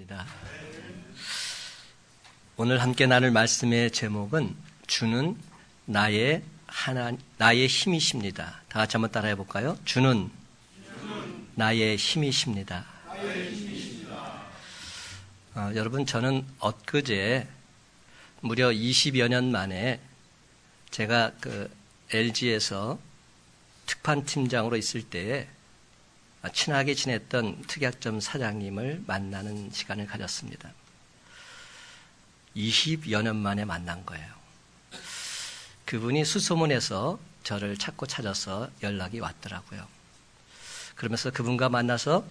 축복합니다. 오늘 함께 나눌 말씀의 제목은 주는 나의 힘이십니다. 다 같이 한번 따라해 볼까요? 주는 나의 힘이십니다. 여러분, 저는 엊그제 무려 20여 년 만에 제가 LG에서 특판팀장으로 있을 때에 친하게 지냈던 특약점 사장님을 만나는 시간을 가졌습니다. 20여 년 만에 만난 거예요. 그분이 수소문에서 저를 찾고 찾아서 연락이 왔더라고요. 그러면서 그분과 만나서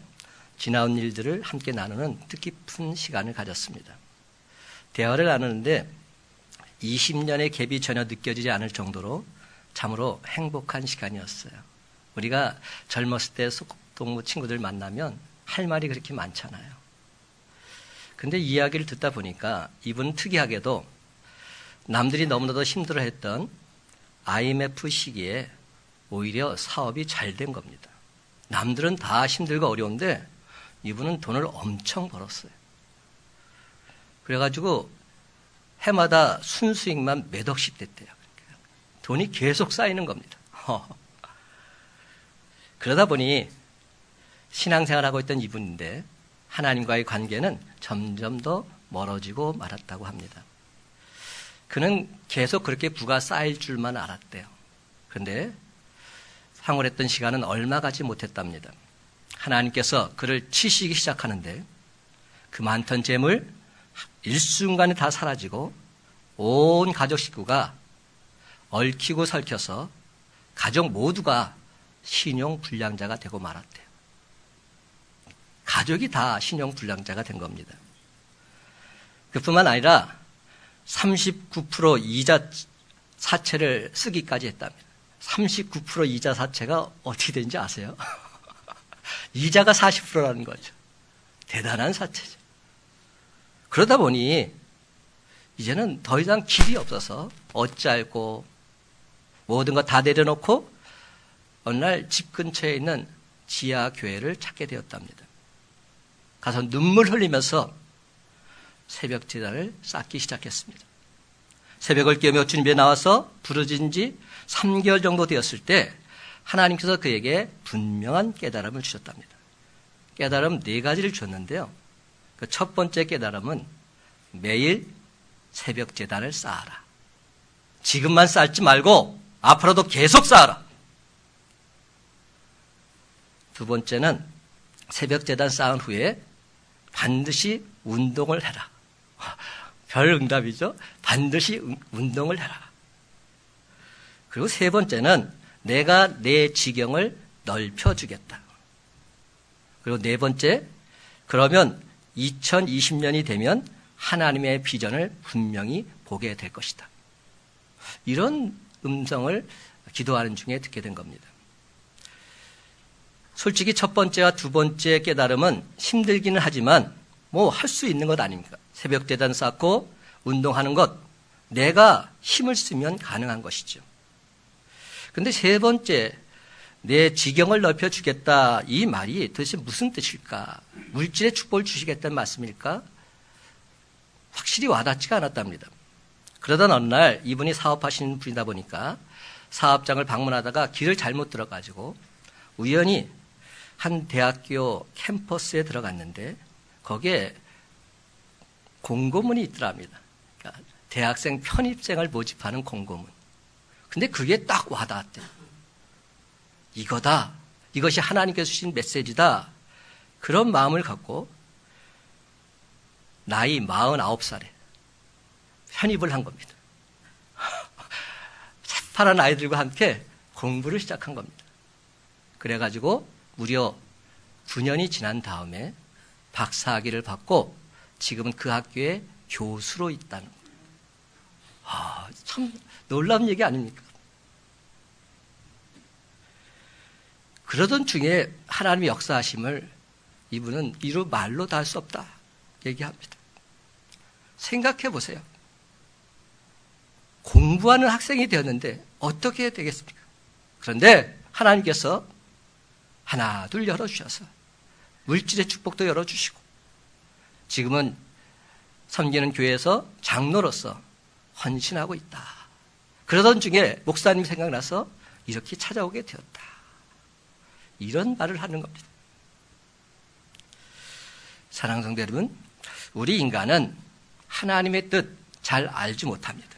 지나온 일들을 함께 나누는 뜻깊은 시간을 가졌습니다. 대화를 나누는데 20년의 갭이 전혀 느껴지지 않을 정도로 참으로 행복한 시간이었어요. 우리가 젊었을 때 소꿉동무 친구들 만나면 할 말이 그렇게 많잖아요. 근데 이야기를 듣다 보니까 이분은 특이하게도 남들이 너무나도 힘들어했던 IMF 시기에 오히려 사업이 잘 된 겁니다. 남들은 다 힘들고 어려운데 이분은 돈을 엄청 벌었어요. 그래가지고 해마다 순수익만 몇 억씩 됐대요. 돈이 계속 쌓이는 겁니다. 그러다 보니 신앙생활하고 있던 이분인데 하나님과의 관계는 점점 더 멀어지고 말았다고 합니다. 그는 계속 그렇게 부가 쌓일 줄만 알았대요. 그런데 황홀했던 시간은 얼마 가지 못했답니다. 하나님께서 그를 치시기 시작하는데 그 많던 재물 일순간에 다 사라지고 온 가족 식구가 얽히고 설켜서 가족 모두가 신용불량자가 되고 말았대요. 가족이 다 신용불량자가 된 겁니다. 그뿐만 아니라 39% 이자 사채를 쓰기까지 했답니다. 39% 이자 사채가 어떻게 되는지 아세요? 이자가 40%라는 거죠. 대단한 사채죠. 그러다 보니 이제는 더 이상 길이 없어서 어찌할꼬 모든 거 다 내려놓고 어느 날 집 근처에 있는 지하교회를 찾게 되었답니다. 가서 눈물 흘리면서 새벽 제단을 쌓기 시작했습니다. 새벽을 깨우며 주님에 나와서 부르짖은 지 3개월 정도 되었을 때 하나님께서 그에게 분명한 깨달음을 주셨답니다. 깨달음 4가지를 줬는데요. 그 첫 번째 깨달음은 매일 새벽 제단을 쌓아라. 지금만 쌓지 말고 앞으로도 계속 쌓아라. 두 번째는 새벽 제단 쌓은 후에 반드시 운동을 해라. 별 응답이죠. 반드시 운동을 해라. 그리고 세 번째는 내가 내 지경을 넓혀주겠다. 그리고 네 번째, 그러면 2020년이 되면 하나님의 비전을 분명히 보게 될 것이다. 이런 음성을 기도하는 중에 듣게 된 겁니다. 솔직히 첫 번째와 두 번째 깨달음은 힘들기는 하지만 뭐 할 수 있는 것 아닙니까? 새벽 제단 쌓고 운동하는 것, 내가 힘을 쓰면 가능한 것이죠. 그런데 세 번째, 내 지경을 넓혀주겠다, 이 말이 도대체 무슨 뜻일까? 물질의 축복을 주시겠다는 말씀일까? 확실히 와닿지가 않았답니다. 그러던 어느 날 이분이 사업하시는 분이다 보니까 사업장을 방문하다가 길을 잘못 들어가지고 우연히 한 대학교 캠퍼스에 들어갔는데 거기에 공고문이 있더랍니다. 그러니까 대학생 편입생을 모집하는 공고문. 근데 그게 딱 와닿았대요. 이거다. 이것이 하나님께서 주신 메시지다. 그런 마음을 갖고 나이 49살에 편입을 한 겁니다. 새파란 아이들과 함께 공부를 시작한 겁니다. 그래가지고 무려 9년이 지난 다음에 박사학위를 받고 지금은 그 학교의 교수로 있다는 거예요. 참 놀라운 얘기 아닙니까? 그러던 중에 하나님의 역사하심을 이분은 이루 말로 다 할 수 없다 얘기합니다. 생각해 보세요. 공부하는 학생이 되었는데 어떻게 해야 되겠습니까? 그런데 하나님께서 하나 둘 열어주셔서 물질의 축복도 열어주시고 지금은 섬기는 교회에서 장로로서 헌신하고 있다. 그러던 중에 목사님 생각나서 이렇게 찾아오게 되었다. 이런 말을 하는 겁니다. 사랑하는 성도 여러분, 우리 인간은 하나님의 뜻 잘 알지 못합니다.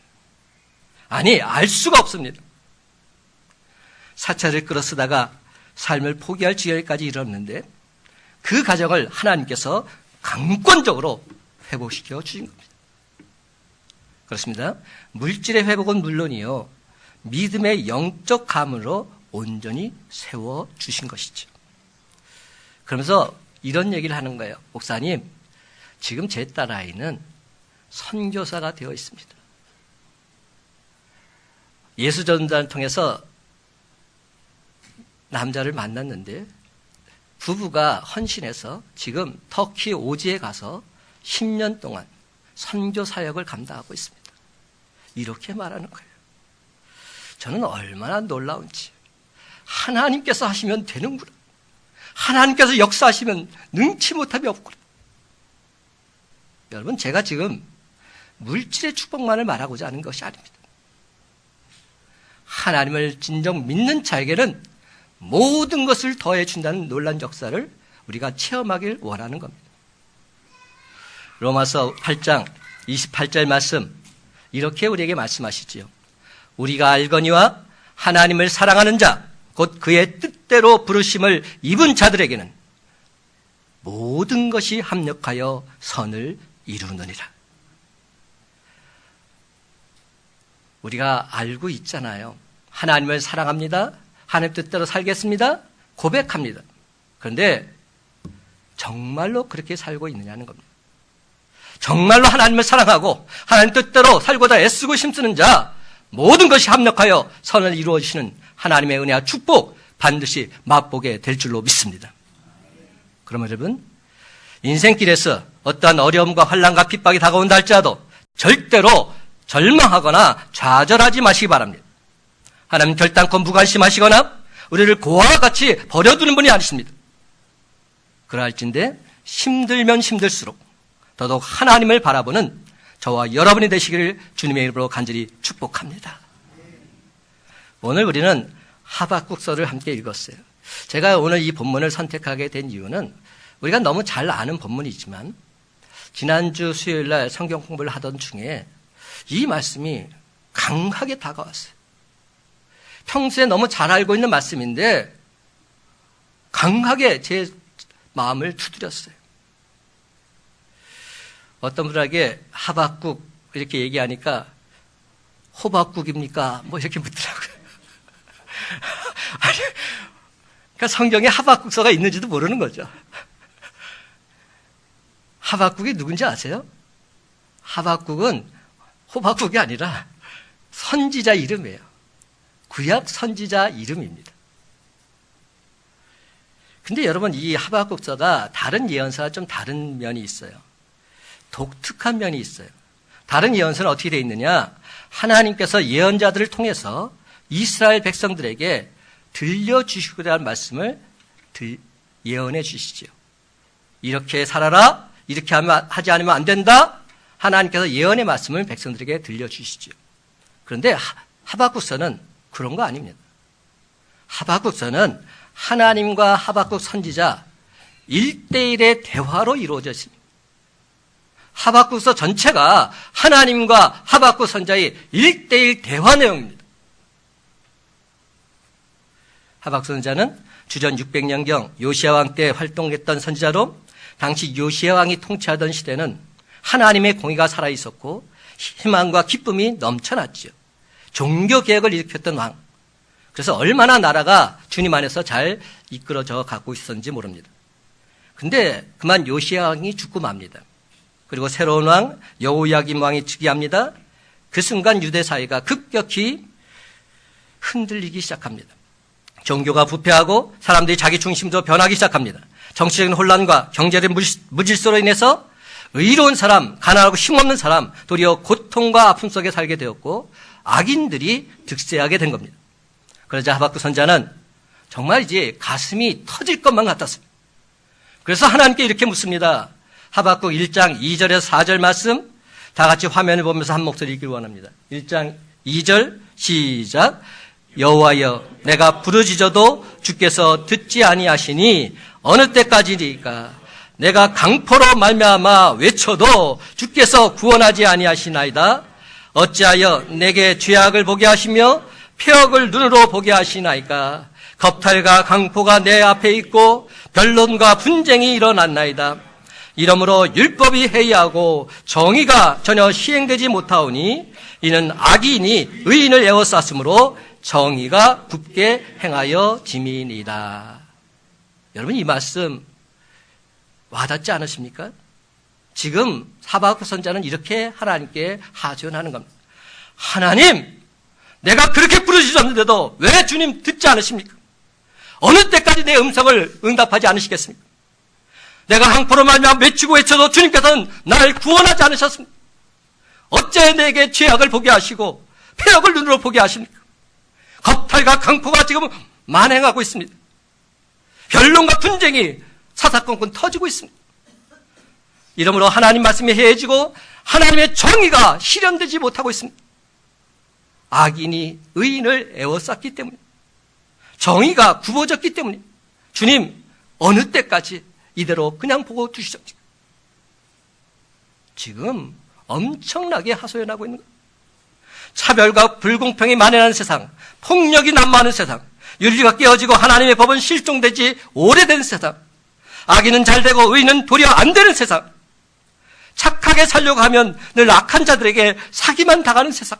아니, 알 수가 없습니다. 사찰을 끌어쓰다가 삶을 포기할 지경까지 이르렀는데 그 과정을 하나님께서 강권적으로 회복시켜 주신 겁니다. 그렇습니다. 물질의 회복은 물론이요, 믿음의 영적 감으로 온전히 세워주신 것이죠. 그러면서 이런 얘기를 하는 거예요. 목사님, 지금 제 딸아이는 선교사가 되어 있습니다. 예수전단을 통해서 남자를 만났는데 부부가 헌신해서 지금 터키 오지에 가서 10년 동안 선교 사역을 감당하고 있습니다. 이렇게 말하는 거예요. 저는 얼마나 놀라운지. 하나님께서 하시면 되는구나. 하나님께서 역사하시면 능치 못함이 없구나. 여러분, 제가 지금 물질의 축복만을 말하고자 하는 것이 아닙니다. 하나님을 진정 믿는 자에게는 모든 것을 더해준다는 놀라운 역사를 우리가 체험하길 원하는 겁니다. 로마서 8장 28절 말씀, 이렇게 우리에게 말씀하시지요. 우리가 알거니와 하나님을 사랑하는 자, 곧 그의 뜻대로 부르심을 입은 자들에게는 모든 것이 합력하여 선을 이루느니라. 우리가 알고 있잖아요. 하나님을 사랑합니다. 하나님 뜻대로 살겠습니다. 고백합니다. 그런데 정말로 그렇게 살고 있느냐는 겁니다. 정말로 하나님을 사랑하고 하나님 뜻대로 살고자 애쓰고 힘쓰는 자, 모든 것이 합력하여 선을 이루어주시는 하나님의 은혜와 축복 반드시 맛보게 될 줄로 믿습니다. 그러면 여러분, 인생길에서 어떠한 어려움과 환난과 핍박이 다가온다 할지라도 절대로 절망하거나 좌절하지 마시기 바랍니다. 하나님 결단코 무관심하시거나 우리를 고아와 같이 버려두는 분이 아니십니다. 그러할진데 힘들면 힘들수록 더더욱 하나님을 바라보는 저와 여러분이 되시기를 주님의 이름으로 간절히 축복합니다. 오늘 우리는 하박국서를 함께 읽었어요. 제가 오늘 이 본문을 선택하게 된 이유는 우리가 너무 잘 아는 본문이지만 지난주 수요일 날 성경 공부를 하던 중에 이 말씀이 강하게 다가왔어요. 평소에 너무 잘 알고 있는 말씀인데 강하게 제 마음을 두드렸어요. 어떤 분에게 하박국 이렇게 얘기하니까 호박국입니까? 뭐 이렇게 묻더라고요. 아니, 그러니까 성경에 하박국서가 있는지도 모르는 거죠. 하박국이 누군지 아세요? 하박국은 호박국이 아니라 선지자 이름이에요. 구약 선지자 이름입니다. 근데 여러분, 이 하박국서가 다른 예언서와 좀 다른 면이 있어요. 독특한 면이 있어요. 다른 예언서는 어떻게 되어 있느냐? 하나님께서 예언자들을 통해서 이스라엘 백성들에게 들려주시고자 하는 말씀을 예언해 주시죠. 이렇게 살아라, 이렇게 하지 않으면 안 된다. 하나님께서 예언의 말씀을 백성들에게 들려주시죠. 그런데 하박국서는 그런 거 아닙니다. 하박국서는 하나님과 하박국 선지자 1대1의 대화로 이루어져 있습니다. 하박국서 전체가 하나님과 하박국 선지자의 1대1 대화 내용입니다. 하박국 선지자는 주전 600년경 요시야 왕 때 활동했던 선지자로 당시 요시야 왕이 통치하던 시대는 하나님의 공의가 살아있었고 희망과 기쁨이 넘쳐났죠. 종교개혁을 일으켰던 왕. 그래서 얼마나 나라가 주님 안에서 잘 이끌어져 가고 있었는지 모릅니다. 근데 그만 요시야 왕이 죽고 맙니다. 그리고 새로운 왕 여호야김 왕이 즉위합니다. 그 순간 유대 사회가 급격히 흔들리기 시작합니다. 종교가 부패하고 사람들이 자기 중심으로 변하기 시작합니다. 정치적인 혼란과 경제적 무질서로 인해서 의로운 사람, 가난하고 힘없는 사람, 도리어 고통과 아픔 속에 살게 되었고 악인들이 득세하게 된 겁니다. 그러자 하박국 선지자는 정말 이제 가슴이 터질 것만 같았습니다. 그래서 하나님께 이렇게 묻습니다. 하박국 1장 2절에서 4절 말씀 다 같이 화면을 보면서 한 목소리 읽기를 원합니다. 1장 2절 시작. 여호와여 내가 부르짖어도 주께서 듣지 아니하시니 어느 때까지니까 내가 강포로 말미암아 외쳐도 주께서 구원하지 아니하시나이다. 어찌하여 내게 죄악을 보게 하시며 폐역을 눈으로 보게 하시나이까. 겁탈과 강포가 내 앞에 있고 변론과 분쟁이 일어났나이다. 이러므로 율법이 해이하고 정의가 전혀 시행되지 못하오니 이는 악인이 의인을 에워쌌으므로 정의가 굳게 행하여 짐이니이다. 여러분 이 말씀 와닿지 않으십니까? 지금 하박국 선지자는 이렇게 하나님께 하소연하는 겁니다. 하나님, 내가 그렇게 부르짖었는데도 왜 주님 듣지 않으십니까? 어느 때까지 내 음성을 응답하지 않으시겠습니까? 내가 항포로 말미암아 외치고 외쳐도 주님께서는 나를 구원하지 않으셨습니까? 어째 내게 죄악을 보게 하시고 폐역을 눈으로 보게 하십니까? 겁탈과 강포가 지금 만행하고 있습니다. 변론과 분쟁이 사사건건 터지고 있습니다. 이러므로 하나님 말씀이 해해지고 하나님의 정의가 실현되지 못하고 있습니다. 악인이 의인을 에워쌌기 때문에, 정의가 굽어졌기 때문에 주님 어느 때까지 이대로 그냥 보고 두시렵니까? 지금 엄청나게 하소연하고 있는 거예요. 차별과 불공평이 만연한 세상, 폭력이 난무하는 세상, 윤리가 깨어지고 하나님의 법은 실종되지 오래된 세상, 악인은 잘되고 의인은 도리어 안 되는 세상, 착하게 살려고 하면 늘 악한 자들에게 사기만 당하는 세상.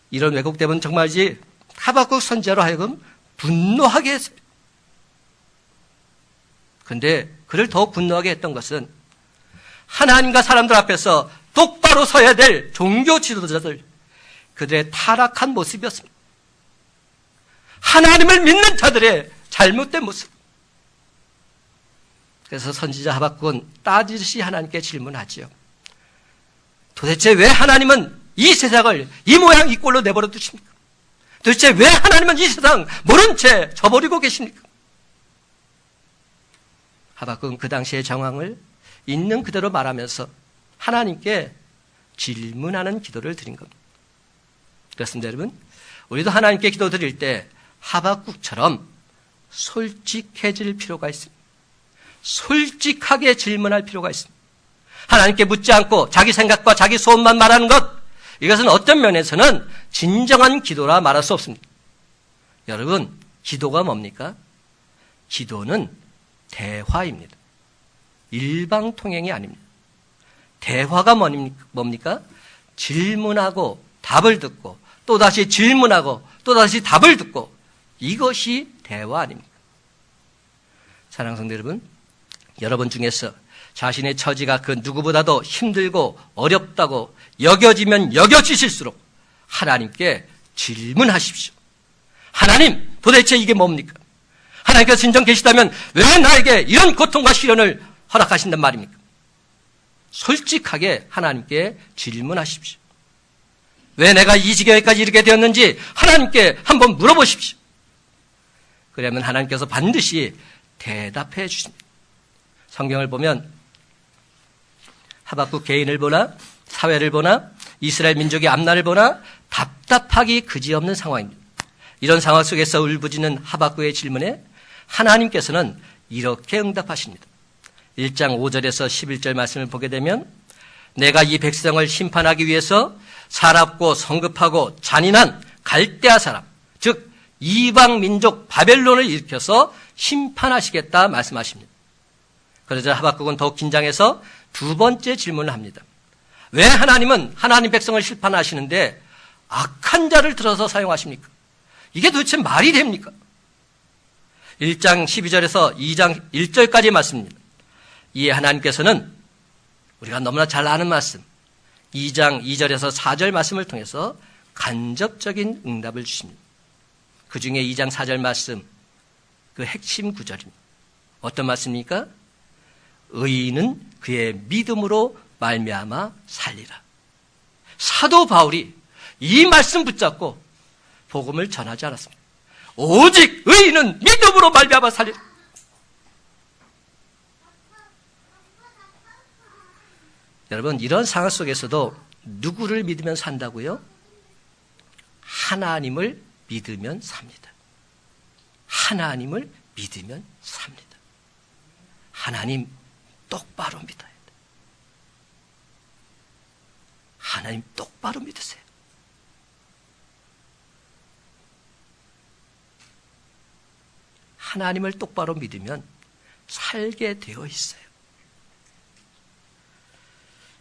이런 왜곡됨은 정말이지 하박국 선지자로 하여금 분노하게 했어요. 그런데 그를 더 분노하게 했던 것은 하나님과 사람들 앞에서 똑바로 서야 될 종교 지도자들, 그들의 타락한 모습이었습니다. 하나님을 믿는 자들의 잘못된 모습. 그래서 선지자 하박국은 따지듯이 하나님께 질문하지요. 도대체 왜 하나님은 이 세상을 이 모양 이 꼴로 내버려 두십니까? 도대체 왜 하나님은 이 세상 모른 채 저버리고 계십니까? 하박국은 그 당시의 정황을 있는 그대로 말하면서 하나님께 질문하는 기도를 드린 겁니다. 그렇습니다, 여러분. 우리도 하나님께 기도 드릴 때 하박국처럼 솔직해질 필요가 있습니다. 솔직하게 질문할 필요가 있습니다. 하나님께 묻지 않고 자기 생각과 자기 소원만 말하는 것, 이것은 어떤 면에서는 진정한 기도라 말할 수 없습니다. 여러분, 기도가 뭡니까? 기도는 대화입니다. 일방통행이 아닙니다. 대화가 뭡니까? 질문하고 답을 듣고 또다시 질문하고 또다시 답을 듣고, 이것이 대화 아닙니까? 사랑하는 성도 여러분, 여러분 중에서 자신의 처지가 그 누구보다도 힘들고 어렵다고 여겨지면 여겨지실수록 하나님께 질문하십시오. 하나님, 도대체 이게 뭡니까? 하나님께서 진정 계시다면 왜 나에게 이런 고통과 시련을 허락하신단 말입니까? 솔직하게 하나님께 질문하십시오. 왜 내가 이 지경에까지 이르게 되었는지 하나님께 한번 물어보십시오. 그러면 하나님께서 반드시 대답해 주십니다. 성경을 보면 하박국 개인을 보나 사회를 보나 이스라엘 민족의 앞날을 보나 답답하기 그지없는 상황입니다. 이런 상황 속에서 울부짖는 하박국의 질문에 하나님께서는 이렇게 응답하십니다. 1장 5절에서 11절 말씀을 보게 되면 내가 이 백성을 심판하기 위해서 사납고 성급하고 잔인한 갈대아 사람, 즉 이방 민족 바벨론을 일으켜서 심판하시겠다 말씀하십니다. 그러자 하박국은 더욱 긴장해서 두 번째 질문을 합니다. 왜 하나님은 하나님 백성을 심판하시는데 악한 자를 들어서 사용하십니까? 이게 도대체 말이 됩니까? 1장 12절에서 2장 1절까지 말씀입니다. 이에 하나님께서는 우리가 너무나 잘 아는 말씀, 2장 2절에서 4절 말씀을 통해서 간접적인 응답을 주십니다. 그 중에 2장 4절 말씀, 그 핵심 구절입니다. 어떤 말씀입니까? 의인은 그의 믿음으로 말미암아 살리라. 사도 바울이 이 말씀 붙잡고 복음을 전하지 않았습니다. 오직 의인은 믿음으로 말미암아 살리라. 여러분, 이런 상황 속에서도 누구를 믿으면 산다고요? 하나님을 믿으면 삽니다. 하나님을 믿으면 삽니다. 하나님 똑바로 믿어야 돼. 하나님 똑바로 믿으세요. 하나님을 똑바로 믿으면 살게 되어 있어요.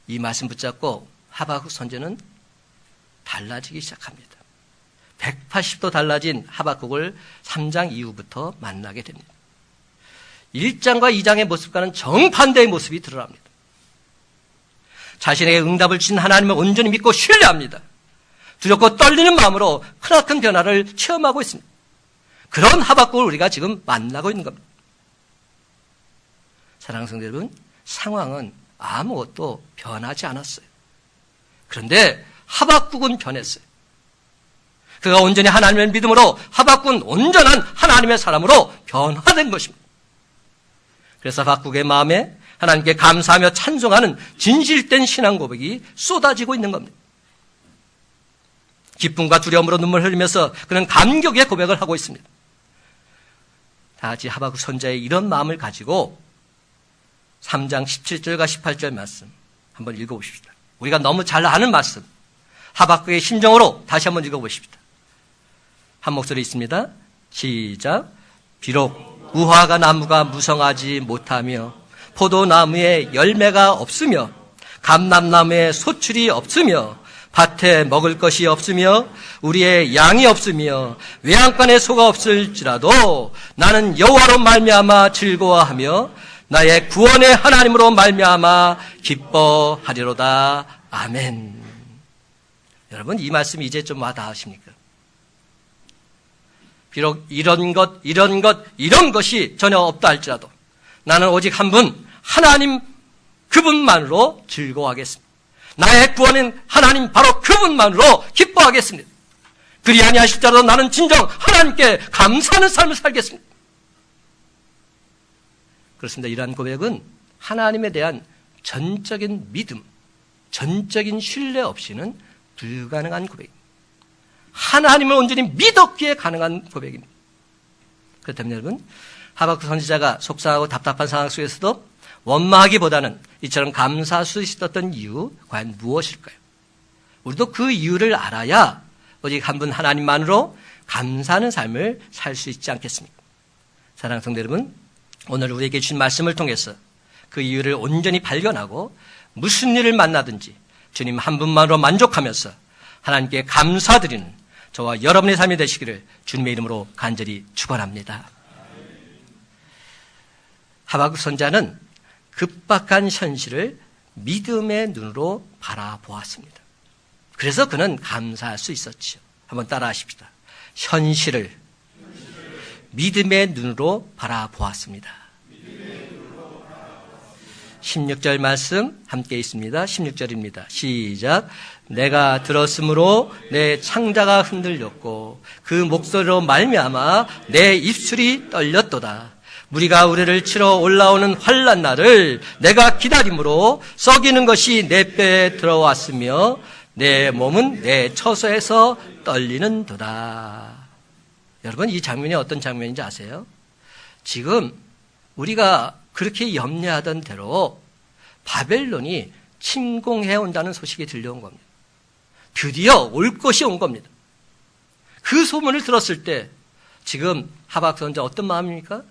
이 말씀 붙잡고 하박국 선지자는 달라지기 시작합니다. 180도 달라진 하박국을 3장 이후부터 만나게 됩니다. 1장과 2장의 모습과는 정반대의 모습이 드러납니다. 자신에게 응답을 주신 하나님을 온전히 믿고 신뢰합니다. 두렵고 떨리는 마음으로 크나큰 변화를 체험하고 있습니다. 그런 하박국을 우리가 지금 만나고 있는 겁니다. 사랑하는 성도 여러분, 상황은 아무것도 변하지 않았어요. 그런데 하박국은 변했어요. 그가 온전히 하나님을 믿음으로 하박국은 온전한 하나님의 사람으로 변화된 것입니다. 그래서 하박국의 마음에 하나님께 감사하며 찬송하는 진실된 신앙 고백이 쏟아지고 있는 겁니다. 기쁨과 두려움으로 눈물을 흘리면서 그는 감격의 고백을 하고 있습니다. 다 같이 하박국 선지자의 이런 마음을 가지고 3장 17절과 18절 말씀 한번 읽어보십시다. 우리가 너무 잘 아는 말씀, 하박국의 심정으로 다시 한번 읽어보십시다. 한 목소리 있습니다. 시작. 비록 무화과 나무가 무성하지 못하며 포도나무에 열매가 없으며 감람나무에 소출이 없으며 밭에 먹을 것이 없으며 우리의 양이 없으며 외양간에 소가 없을지라도 나는 여호와로 말미암아 즐거워하며 나의 구원의 하나님으로 말미암아 기뻐하리로다. 아멘. 여러분, 이 말씀이 이제 좀 와닿으십니까? 비록 이런 것이 전혀 없다 할지라도 나는 오직 한 분, 하나님 그분만으로 즐거워하겠습니다. 나의 구원은 하나님 바로 그분만으로 기뻐하겠습니다. 그리 아니하실지라도 나는 진정 하나님께 감사하는 삶을 살겠습니다. 그렇습니다. 이러한 고백은 하나님에 대한 전적인 믿음, 전적인 신뢰 없이는 불가능한 고백입니다. 하나님을 온전히 믿었기에 가능한 고백입니다. 그렇다면 여러분, 하박국 선지자가 속상하고 답답한 상황 속에서도 원망하기보다는 이처럼 감사할 수 있었던 이유, 과연 무엇일까요? 우리도 그 이유를 알아야 오직 한 분 하나님만으로 감사하는 삶을 살 수 있지 않겠습니까? 사랑하는 성도 여러분, 오늘 우리에게 주신 말씀을 통해서 그 이유를 온전히 발견하고 무슨 일을 만나든지 주님 한 분만으로 만족하면서 하나님께 감사드리는 저와 여러분의 삶이 되시기를 주님의 이름으로 간절히 축원합니다. 하박국 선지자는 급박한 현실을 믿음의 눈으로 바라보았습니다. 그래서 그는 감사할 수 있었지요. 한번 따라하십시다. 현실을 믿음의 눈으로 바라보았습니다. 16절 말씀 함께 있습니다. 16절입니다. 시작. 내가 들었으므로 내 창자가 흔들렸고 그 목소리로 말미암아 내 입술이 떨렸도다. 무리가 우리를 치러 올라오는 환난 날을 내가 기다림으로 썩이는 것이 내 뼈에 들어왔으며 내 몸은 내 처소에서 떨리는도다. 여러분, 이 장면이 어떤 장면인지 아세요? 지금 우리가 그렇게 염려하던 대로 바벨론이 침공해 온다는 소식이 들려온 겁니다. 드디어 올 것이 온 겁니다. 그 소문을 들었을 때 지금 하박국 선지자 어떤 마음입니까?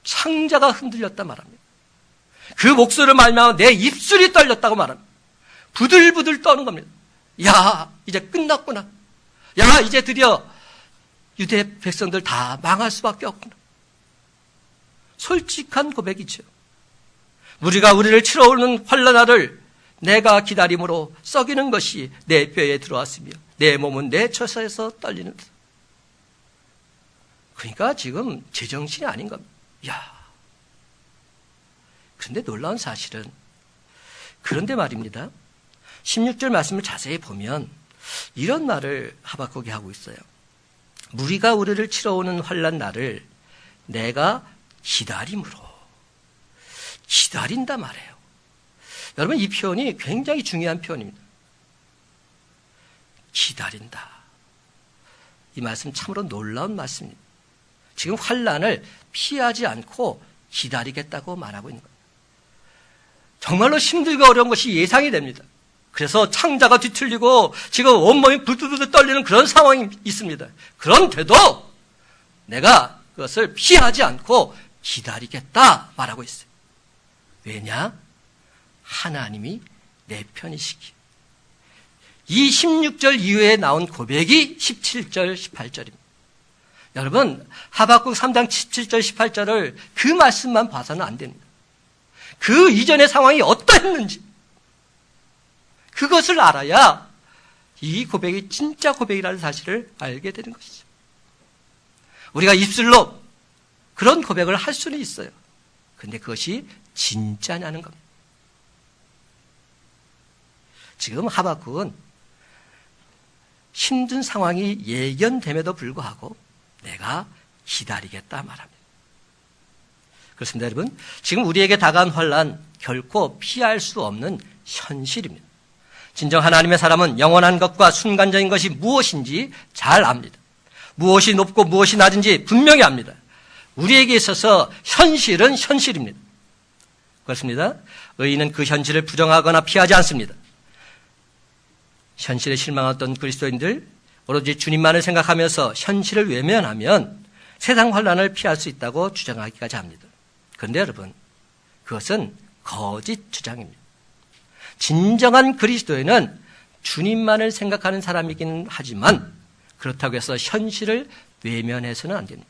창자가 흔들렸다 말합니다. 그 목소리를 말미암아 내 입술이 떨렸다고 말합니다. 부들부들 떠는 겁니다. 야, 이제 끝났구나. 야, 이제 드디어 유대 백성들 다 망할 수밖에 없구나. 솔직한 고백이죠. 무리가 우리를 치러 오는 환난날을 내가 기다림으로 썩이는 것이 내 뼈에 들어왔으며 내 몸은 내 처소에서 떨리는 듯. 그러니까 지금 제정신이 아닌 겁니다. 야, 그런데 놀라운 사실은 그런데 말입니다. 16절 말씀을 자세히 보면 이런 말을 하박국이 하고 있어요. 무리가 우리를 치러 오는 환난 날을 내가 기다림으로 기다린다 말해요. 여러분, 이 표현이 굉장히 중요한 표현입니다. 기다린다. 이 말씀 참으로 놀라운 말씀입니다. 지금 환난을 피하지 않고 기다리겠다고 말하고 있는 거예요. 정말로 힘들고 어려운 것이 예상이 됩니다. 그래서 창자가 뒤틀리고 지금 온몸이 불두두두 떨리는 그런 상황이 있습니다. 그런데도 내가 그것을 피하지 않고 기다리겠다 말하고 있어요. 왜냐? 하나님이 내 편이시기에. 이 16절 이후에 나온 고백이 17절, 18절입니다. 여러분, 하박국 3장 17절, 18절을 그 말씀만 봐서는 안 됩니다. 그 이전의 상황이 어떠했는지 그것을 알아야 이 고백이 진짜 고백이라는 사실을 알게 되는 것이죠. 우리가 입술로 그런 고백을 할 수는 있어요. 근데 그것이 진짜냐는 겁니다. 지금 하박국은 힘든 상황이 예견됨에도 불구하고 내가 기다리겠다 말합니다. 그렇습니다, 여러분. 지금 우리에게 다가온 환난 결코 피할 수 없는 현실입니다. 진정 하나님의 사람은 영원한 것과 순간적인 것이 무엇인지 잘 압니다. 무엇이 높고 무엇이 낮은지 분명히 압니다. 우리에게 있어서 현실은 현실입니다. 그렇습니다. 의인은 그 현실을 부정하거나 피하지 않습니다. 현실에 실망했던 그리스도인들, 오로지 주님만을 생각하면서 현실을 외면하면 세상 환난을 피할 수 있다고 주장하기까지 합니다. 그런데 여러분, 그것은 거짓 주장입니다. 진정한 그리스도인은 주님만을 생각하는 사람이긴 하지만 그렇다고 해서 현실을 외면해서는 안 됩니다.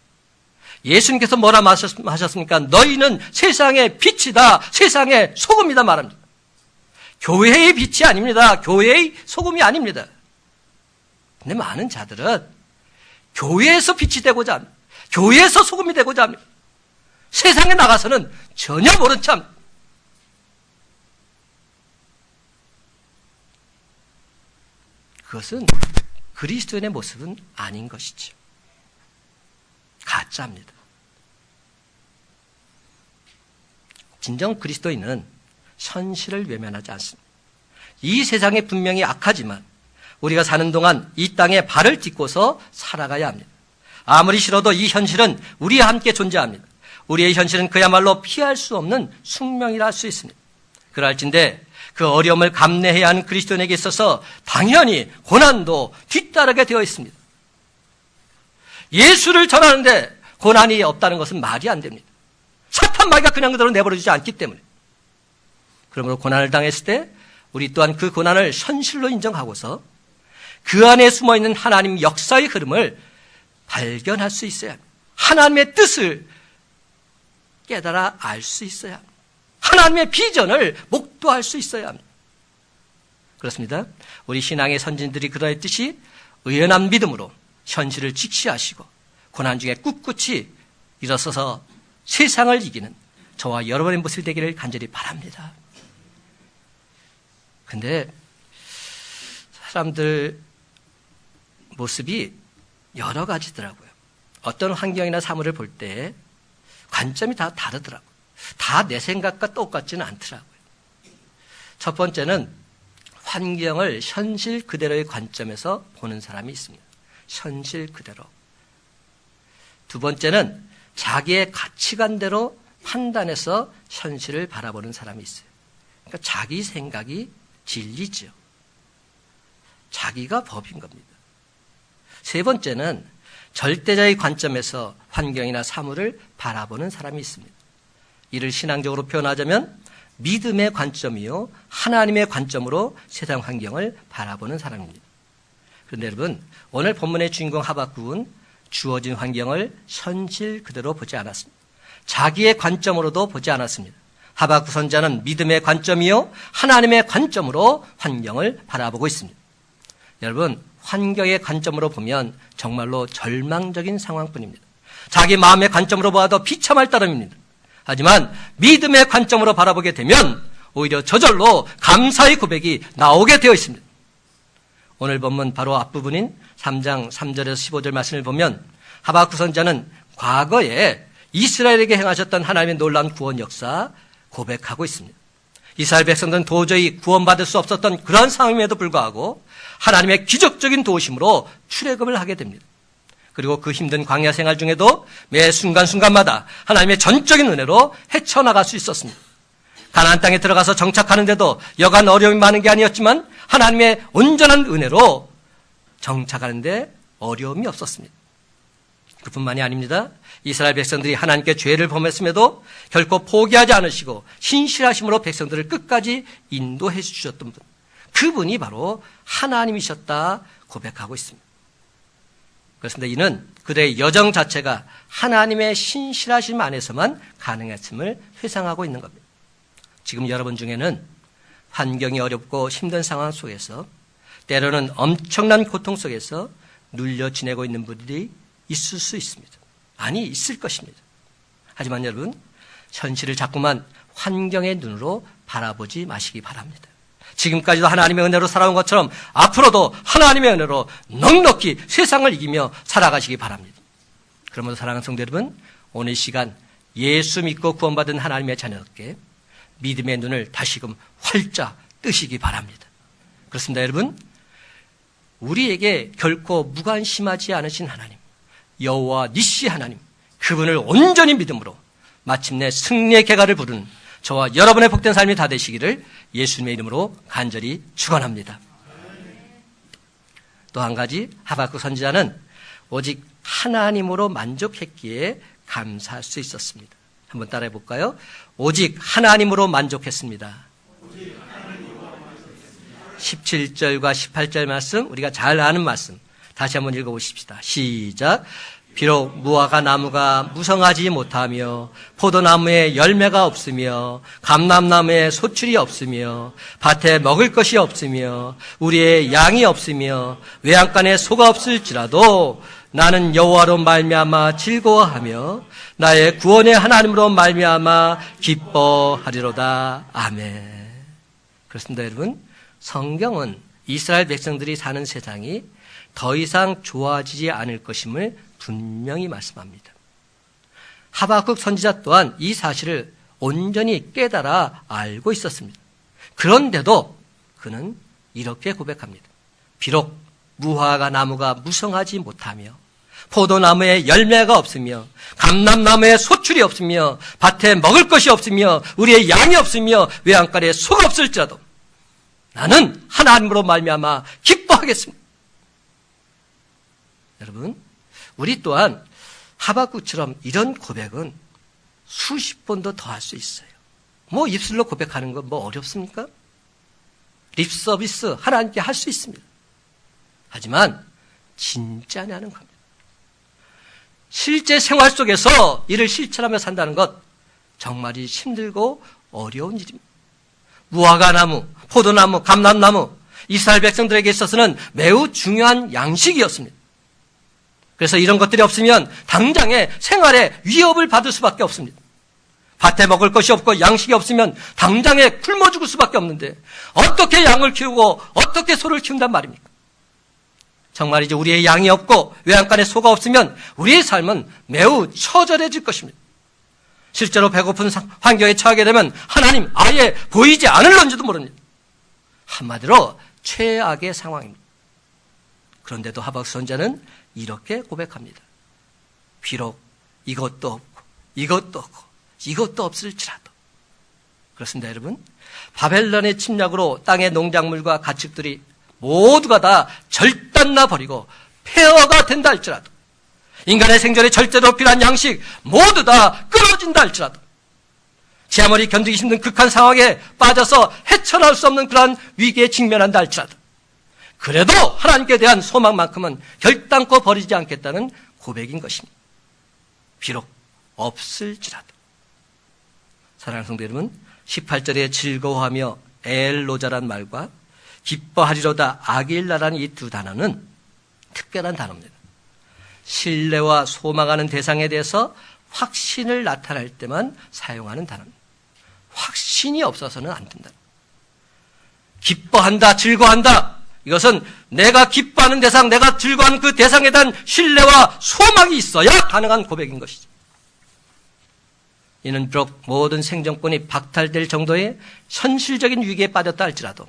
예수님께서 뭐라 하셨습니까? 너희는 세상의 빛이다, 세상의 소금이다 말합니다. 교회의 빛이 아닙니다. 교회의 소금이 아닙니다. 근데 많은 자들은 교회에서 빛이 되고자 합니다. 교회에서 소금이 되고자 합니다. 세상에 나가서는 전혀 모른 척 합니다. 그것은 그리스도인의 모습은 아닌 것이죠. 가짜입니다. 진정 그리스도인은 현실을 외면하지 않습니다. 이 세상이 분명히 악하지만 우리가 사는 동안 이 땅에 발을 딛고서 살아가야 합니다. 아무리 싫어도 이 현실은 우리와 함께 존재합니다. 우리의 현실은 그야말로 피할 수 없는 숙명이라 할 수 있습니다. 그럴진데 그 어려움을 감내해야 하는 그리스도인에게 있어서 당연히 고난도 뒤따르게 되어 있습니다. 예수를 전하는데 고난이 없다는 것은 말이 안 됩니다. 사탄 마귀가 그냥 그대로 내버려주지 않기 때문에. 그러므로 고난을 당했을 때 우리 또한 그 고난을 현실로 인정하고서 그 안에 숨어있는 하나님 역사의 흐름을 발견할 수 있어야 합니다. 하나님의 뜻을 깨달아 알 수 있어야 합니다. 하나님의 비전을 목도할 수 있어야 합니다. 그렇습니다. 우리 신앙의 선진들이 그러했듯이 의연한 믿음으로 현실을 직시하시고 고난 중에 꿋꿋이 일어서서 세상을 이기는 저와 여러분의 모습이 되기를 간절히 바랍니다. 근데 사람들 모습이 여러 가지더라고요. 어떤 환경이나 사물을 볼 때 관점이 다 다르더라고요. 다 내 생각과 똑같지는 않더라고요. 첫 번째는 환경을 현실 그대로의 관점에서 보는 사람이 있습니다. 현실 그대로. 두 번째는 자기의 가치관대로 판단해서 현실을 바라보는 사람이 있어요. 그러니까 자기 생각이 진리죠. 자기가 법인 겁니다. 세 번째는 절대자의 관점에서 환경이나 사물을 바라보는 사람이 있습니다. 이를 신앙적으로 표현하자면 믿음의 관점이요 하나님의 관점으로 세상 환경을 바라보는 사람입니다. 그런데 여러분, 오늘 본문의 주인공 하박국은 주어진 환경을 현실 그대로 보지 않았습니다. 자기의 관점으로도 보지 않았습니다. 하박국 선지자는 믿음의 관점이요 하나님의 관점으로 환경을 바라보고 있습니다. 여러분, 환경의 관점으로 보면 정말로 절망적인 상황뿐입니다. 자기 마음의 관점으로 보아도 비참할 따름입니다. 하지만 믿음의 관점으로 바라보게 되면 오히려 저절로 감사의 고백이 나오게 되어 있습니다. 오늘 본문 바로 앞부분인 3장 3절에서 15절 말씀을 보면 하박국 선지자는 과거에 이스라엘에게 행하셨던 하나님의 놀라운 구원 역사 고백하고 있습니다. 이스라엘 백성들은 도저히 구원받을 수 없었던 그런 상황임에도 불구하고 하나님의 기적적인 도우심으로 출애굽을 하게 됩니다. 그리고 그 힘든 광야 생활 중에도 매 순간순간마다 하나님의 전적인 은혜로 헤쳐나갈 수 있었습니다. 가나안 땅에 들어가서 정착하는데도 여간 어려움이 많은 게 아니었지만 하나님의 온전한 은혜로 정착하는데 어려움이 없었습니다. 그뿐만이 아닙니다. 이스라엘 백성들이 하나님께 죄를 범했음에도 결코 포기하지 않으시고 신실하심으로 백성들을 끝까지 인도해 주셨던 분, 그분이 바로 하나님이셨다 고백하고 있습니다. 그렇습니다. 이는 그들의 여정 자체가 하나님의 신실하심 안에서만 가능했음을 회상하고 있는 겁니다. 지금 여러분 중에는 환경이 어렵고 힘든 상황 속에서 때로는 엄청난 고통 속에서 눌려 지내고 있는 분들이 있을 수 있습니다. 아니, 있을 것입니다. 하지만 여러분, 현실을 자꾸만 환경의 눈으로 바라보지 마시기 바랍니다. 지금까지도 하나님의 은혜로 살아온 것처럼 앞으로도 하나님의 은혜로 넉넉히 세상을 이기며 살아가시기 바랍니다. 그러므로 사랑하는 성도 여러분, 오늘 시간 예수 믿고 구원받은 하나님의 자녀답게 믿음의 눈을 다시금 활짝 뜨시기 바랍니다. 그렇습니다. 여러분, 우리에게 결코 무관심하지 않으신 하나님, 여호와 니시 하나님, 그분을 온전히 믿음으로 마침내 승리의 개가를 부르는 저와 여러분의 복된 삶이 다 되시기를 예수님의 이름으로 간절히 축원합니다. 또 한 가지, 하박국 선지자는 오직 하나님으로 만족했기에 감사할 수 있었습니다. 한번 따라해 볼까요? 오직 하나님으로 만족했습니다. 17절과 18절 말씀, 우리가 잘 아는 말씀 다시 한번 읽어보십시다. 시작. 비록 무화과 나무가 무성하지 못하며 포도나무에 열매가 없으며 감람나무에 소출이 없으며 밭에 먹을 것이 없으며 우리의 양이 없으며 외양간에 소가 없을지라도 나는 여호와로 말미암아 즐거워하며 나의 구원의 하나님으로 말미암아 기뻐하리로다. 아멘. 그렇습니다. 여러분, 성경은 이스라엘 백성들이 사는 세상이 더 이상 좋아지지 않을 것임을 분명히 말씀합니다. 하박국 선지자 또한 이 사실을 온전히 깨달아 알고 있었습니다. 그런데도 그는 이렇게 고백합니다. 비록 무화과 나무가 무성하지 못하며 포도나무에 열매가 없으며 감람나무에 소출이 없으며 밭에 먹을 것이 없으며 우리의 양이 없으며 외양간에 소가 없을지라도 나는 하나님으로 말미암아 기뻐하겠습니다. 여러분, 우리 또한 하박국처럼 이런 고백은 수십 번도 더 할 수 있어요. 뭐 입술로 고백하는 건 뭐 어렵습니까? 립 서비스 하나님께 할 수 있습니다. 하지만 진짜냐는 겁니다. 실제 생활 속에서 이를 실천하며 산다는 것 정말이 힘들고 어려운 일입니다. 무화과 나무, 포도나무, 감람나무, 이스라엘 백성들에게 있어서는 매우 중요한 양식이었습니다. 그래서 이런 것들이 없으면 당장에 생활에 위협을 받을 수밖에 없습니다. 밭에 먹을 것이 없고 양식이 없으면 당장에 굶어 죽을 수밖에 없는데 어떻게 양을 키우고 어떻게 소를 키운단 말입니까? 정말이지 우리의 양이 없고 외양간에 소가 없으면 우리의 삶은 매우 처절해질 것입니다. 실제로 배고픈 환경에 처하게 되면 하나님 아예 보이지 않을런지도 모릅니다. 한마디로 최악의 상황입니다. 그런데도 하박국 선지자는 이렇게 고백합니다. 비록 이것도 없고 이것도 없고 이것도 없을지라도. 그렇습니다, 여러분. 바벨론의 침략으로 땅의 농작물과 가축들이 모두가 다 절단나 버리고 폐허가 된다 할지라도, 인간의 생존에 절대로 필요한 양식 모두 다 끊어진다 할지라도, 제 아무리 견디기 힘든 극한 상황에 빠져서 헤쳐나올 수 없는 그러한 위기에 직면한다 할지라도 그래도 하나님께 대한 소망만큼은 결단코 버리지 않겠다는 고백인 것입니다. 비록 없을지라도. 사랑하는 성도 여러분, 18절에 즐거워하며 엘로자란 말과 기뻐하리로다 아길라라는 이 두 단어는 특별한 단어입니다. 신뢰와 소망하는 대상에 대해서 확신을 나타낼 때만 사용하는 단어입니다. 확신이 없어서는 안 된다. 기뻐한다, 즐거워한다. 이것은 내가 기뻐하는 대상, 내가 즐거워하는 그 대상에 대한 신뢰와 소망이 있어야 가능한 고백인 것이죠. 이는 비록 모든 생존권이 박탈될 정도의 현실적인 위기에 빠졌다 할지라도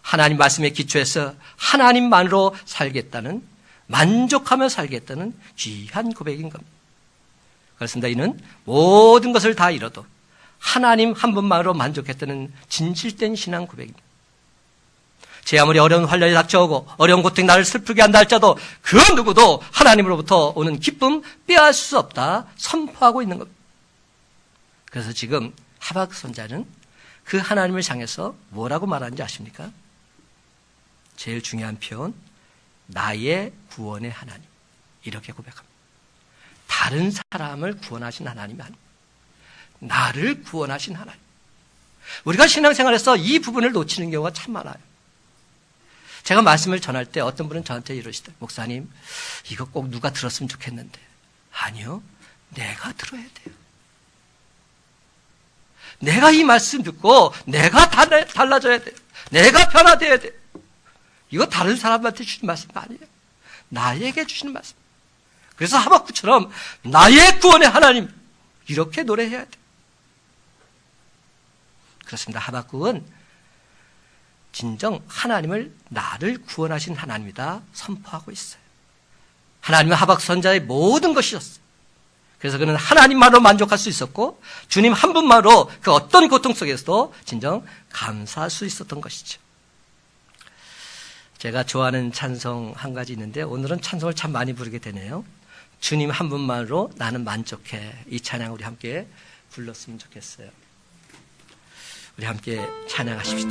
하나님 말씀에 기초해서 하나님만으로 살겠다는, 만족하며 살겠다는 귀한 고백인 겁니다. 그렇습니다. 이는 모든 것을 다 잃어도 하나님 한 분만으로 만족했다는 진실된 신앙 고백입니다. 제 아무리 어려운 환란이 닥쳐오고 어려운 고통이 나를 슬프게 한다 할지라도 그 누구도 하나님으로부터 오는 기쁨 빼앗을 수 없다 선포하고 있는 겁니다. 그래서 지금 하박국 선지자는 그 하나님을 향해서 뭐라고 말하는지 아십니까? 제일 중요한 표현, 나의 구원의 하나님, 이렇게 고백합니다. 다른 사람을 구원하신 하나님이 아닙니다. 나를 구원하신 하나님. 우리가 신앙생활에서 이 부분을 놓치는 경우가 참 많아요. 제가 말씀을 전할 때 어떤 분은 저한테 이러시더라고요. 목사님, 이거 꼭 누가 들었으면 좋겠는데. 아니요, 내가 들어야 돼요. 내가 이 말씀 듣고 내가 달라져야 돼요. 내가 변화돼야 돼요. 이거 다른 사람한테 주신 말씀 아니에요. 나에게 주시는 말씀. 그래서 하박국처럼 나의 구원의 하나님, 이렇게 노래해야 돼요. 그렇습니다. 하박국은 진정 하나님을 나를 구원하신 하나님이다 선포하고 있어요. 하나님은 하박국 선지자의 모든 것이었어요. 그래서 그는 하나님만으로 만족할 수 있었고 주님 한 분만으로 그 어떤 고통 속에서도 진정 감사할 수 있었던 것이죠. 제가 좋아하는 찬송 한 가지 있는데 오늘은 찬송을 참 많이 부르게 되네요. 주님 한 분만으로 나는 만족해. 이 찬양 우리 함께 불렀으면 좋겠어요. 우리 함께 찬양하십시다.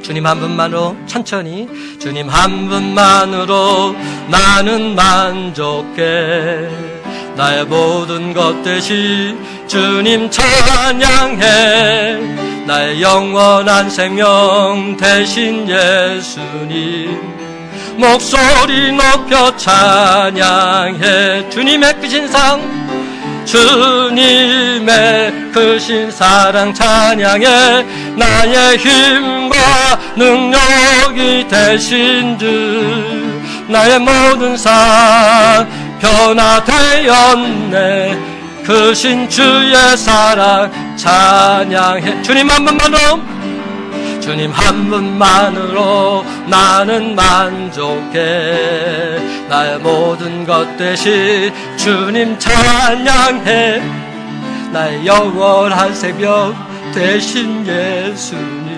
주님 한 분만으로 천천히, 주님 한 분만으로 나는 만족해. 나의 모든 것 대신 주님 찬양해. 나의 영원한 생명 대신 예수님 목소리 높여 찬양해. 주님의 크신 사랑, 주님의 크신 사랑 찬양해. 나의 힘과 능력이 되신 주, 나의 모든 삶 변화되었네. 크신 주의 사랑 찬양해. 주님 한 분만으로, 주님 한 분만으로 나는 만족해. 나의 모든 것 대신 주님 찬양해. 나의 영원한 생명 대신 예수님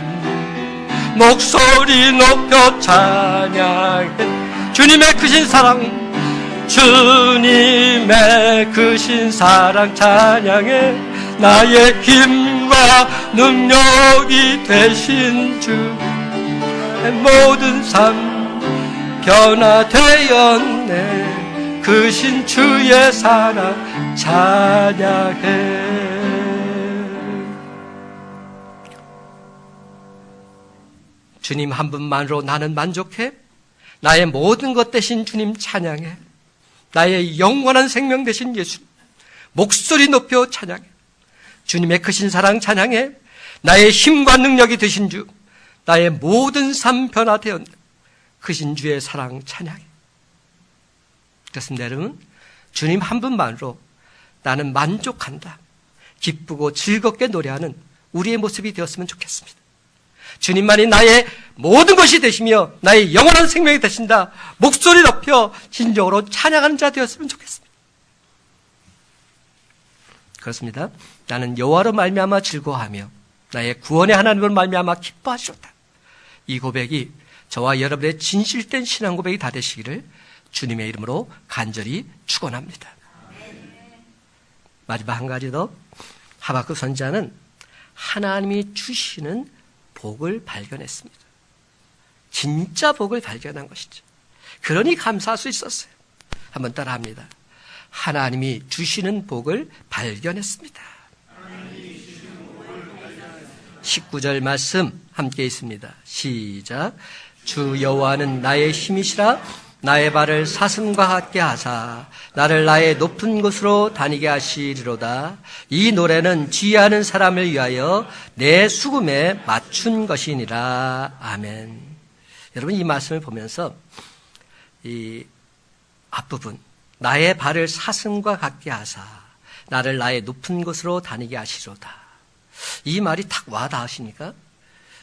목소리 높여 찬양해. 주님의 크신 사랑, 주님의 크신 사랑 찬양해. 나의 힘과 능력이 되신 주, 모든 삶 변화되었네. 크신 주의 사랑 찬양해. 주님 한 분만으로 나는 만족해. 나의 모든 것 대신 주님 찬양해. 나의 영원한 생명 되신 예수 목소리 높여 찬양해. 주님의 크신 사랑 찬양해. 나의 힘과 능력이 되신 주, 나의 모든 삶 변화되었네. 크신 주의 사랑 찬양해. 그렇습니다. 여러분, 주님 한 분만으로 나는 만족한다, 기쁘고 즐겁게 노래하는 우리의 모습이 되었으면 좋겠습니다. 주님만이 나의 모든 것이 되시며 나의 영원한 생명이 되신다, 목소리 높여 진정으로 찬양하는 자 되었으면 좋겠습니다. 그렇습니다. 나는 여호와로 말미암아 즐거워하며 나의 구원의 하나님으로 말미암아 기뻐하시로다. 이 고백이 저와 여러분의 진실된 신앙 고백이 다 되시기를 주님의 이름으로 간절히 축원합니다. 마지막 한 가지 더. 하박국 선지자는 하나님이 주시는 복을 발견했습니다. 진짜 복을 발견한 것이죠. 그러니 감사할 수 있었어요. 한번 따라합니다. 하나님이 주시는 복을 발견했습니다. 19절 말씀 함께 있습니다. 시작. 주 여호와는 나의 힘이시라. 나의 발을 사슴과 같게 하사 나를 나의 높은 곳으로 다니게 하시리로다. 이 노래는 지혜하는 사람을 위하여 내 수금에 맞춘 것이니라. 아멘. 여러분, 이 말씀을 보면서 이 앞부분, 나의 발을 사슴과 같게 하사 나를 나의 높은 곳으로 다니게 하시로다. 이 말이 탁 와닿으시니까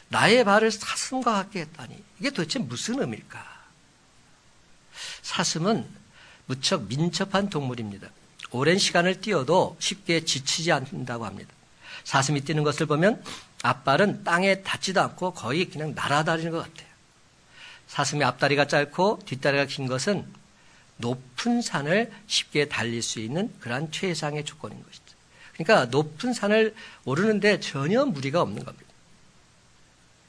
나의 발을 사슴과 같게 했다니 이게 도대체 무슨 의미일까? 사슴은 무척 민첩한 동물입니다. 오랜 시간을 뛰어도 쉽게 지치지 않는다고 합니다. 사슴이 뛰는 것을 보면 앞발은 땅에 닿지도 않고 거의 그냥 날아다니는 것 같아요. 사슴의 앞다리가 짧고 뒷다리가 긴 것은 높은 산을 쉽게 달릴 수 있는 그러한 최상의 조건인 것이죠. 그러니까 높은 산을 오르는데 전혀 무리가 없는 겁니다.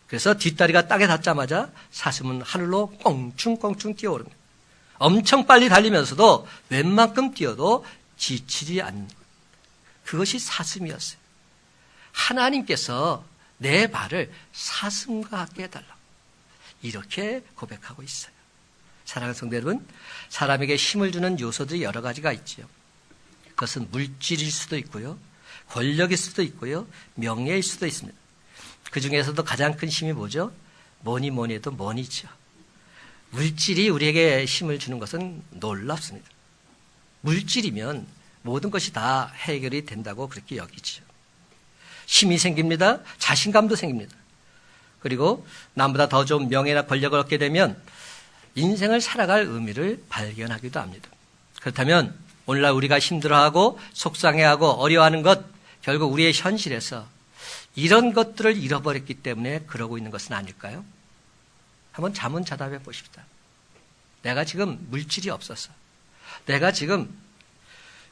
그래서 뒷다리가 땅에 닿자마자 사슴은 하늘로 껑충껑충 뛰어오릅니다. 엄청 빨리 달리면서도 웬만큼 뛰어도 지치지 않는 것. 그것이 사슴이었어요. 하나님께서 내 발을 사슴과 같게 해달라고 이렇게 고백하고 있어요. 사랑하는 성도 여러분, 사람에게 힘을 주는 요소들이 여러 가지가 있지요. 그것은 물질일 수도 있고요, 권력일 수도 있고요, 명예일 수도 있습니다. 그 중에서도 가장 큰 힘이 뭐죠? 뭐니 해도 머니죠. 물질이 우리에게 힘을 주는 것은 놀랍습니다. 물질이면 모든 것이 다 해결이 된다고 그렇게 여기죠. 힘이 생깁니다. 자신감도 생깁니다. 그리고 남보다 더 좋은 명예나 권력을 얻게 되면 인생을 살아갈 의미를 발견하기도 합니다. 그렇다면 오늘날 우리가 힘들어하고 속상해하고 어려워하는 것, 결국 우리의 현실에서 이런 것들을 잃어버렸기 때문에 그러고 있는 것은 아닐까요? 한번 자문자답해 보십시다. 내가 지금 물질이 없어서, 내가 지금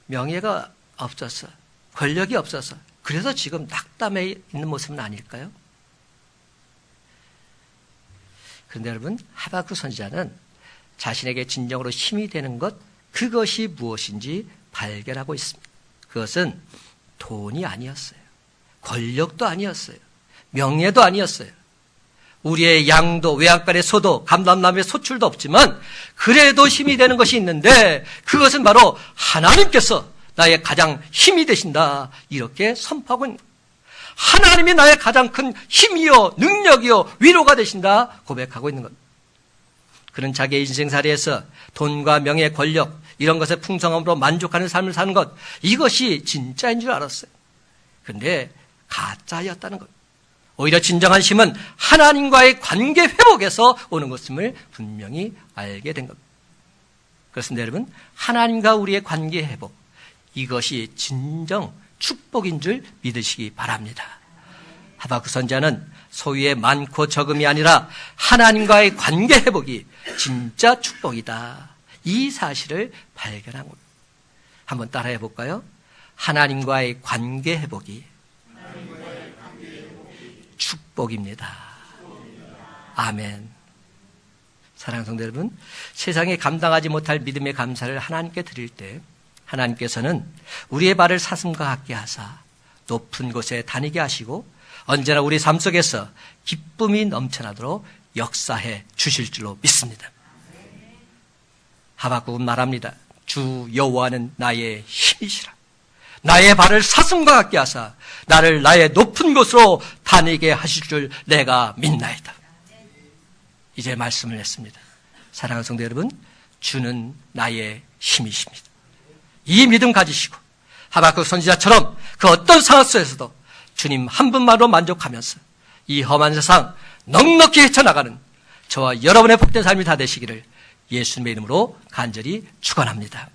명예가 없어서, 권력이 없어서, 그래서 지금 낙담해 있는 모습은 아닐까요? 그런데 여러분, 하박국 선지자는 자신에게 진정으로 힘이 되는 것, 그것이 무엇인지 발견하고 있습니다. 그것은 돈이 아니었어요. 권력도 아니었어요. 명예도 아니었어요. 우리의 양도, 외양간의 소도, 감람나무의 소출도 없지만 그래도 힘이 되는 것이 있는데 그것은 바로 하나님께서 나의 가장 힘이 되신다. 이렇게 선포하고 있는 거예요. 하나님이 나의 가장 큰 힘이요, 능력이요, 위로가 되신다. 고백하고 있는 겁니다. 그는 자기의 인생살이에서 돈과 명예, 권력 이런 것의 풍성함으로 만족하는 삶을 사는 것, 이것이 진짜인 줄 알았어요. 그런데 가짜였다는 것. 오히려 진정한 힘은 하나님과의 관계 회복에서 오는 것임을 분명히 알게 된 겁니다. 그렇습니다, 여러분. 하나님과 우리의 관계 회복, 이것이 진정 축복인 줄 믿으시기 바랍니다. 하박국 선지자는 소유의 많고 적음이 아니라 하나님과의 관계 회복이 진짜 축복이다. 이 사실을 발견한 겁니다. 한번 따라해 볼까요? 하나님과의 관계 회복이 축복입니다. 아멘. 사랑하는 성도 여러분, 세상에 감당하지 못할 믿음의 감사를 하나님께 드릴 때 하나님께서는 우리의 발을 사슴과 같게 하사 높은 곳에 다니게 하시고 언제나 우리 삶 속에서 기쁨이 넘쳐나도록 역사해 주실 줄로 믿습니다. 하박국은 말합니다. 주 여호와는 나의 힘이시라. 나의 발을 사슴과 같게 하사 나를 나의 높은 곳으로 다니게 하실 줄 내가 믿나이다. 이제 말씀을 했습니다. 사랑하는 성도 여러분, 주는 나의 힘이십니다. 이 믿음 가지시고 하박국 선지자처럼 그 어떤 상황 속에서도 주님 한 분만으로 만족하면서 이 험한 세상 넉넉히 헤쳐나가는 저와 여러분의 복된 삶이 다 되시기를 예수님의 이름으로 간절히 축원합니다.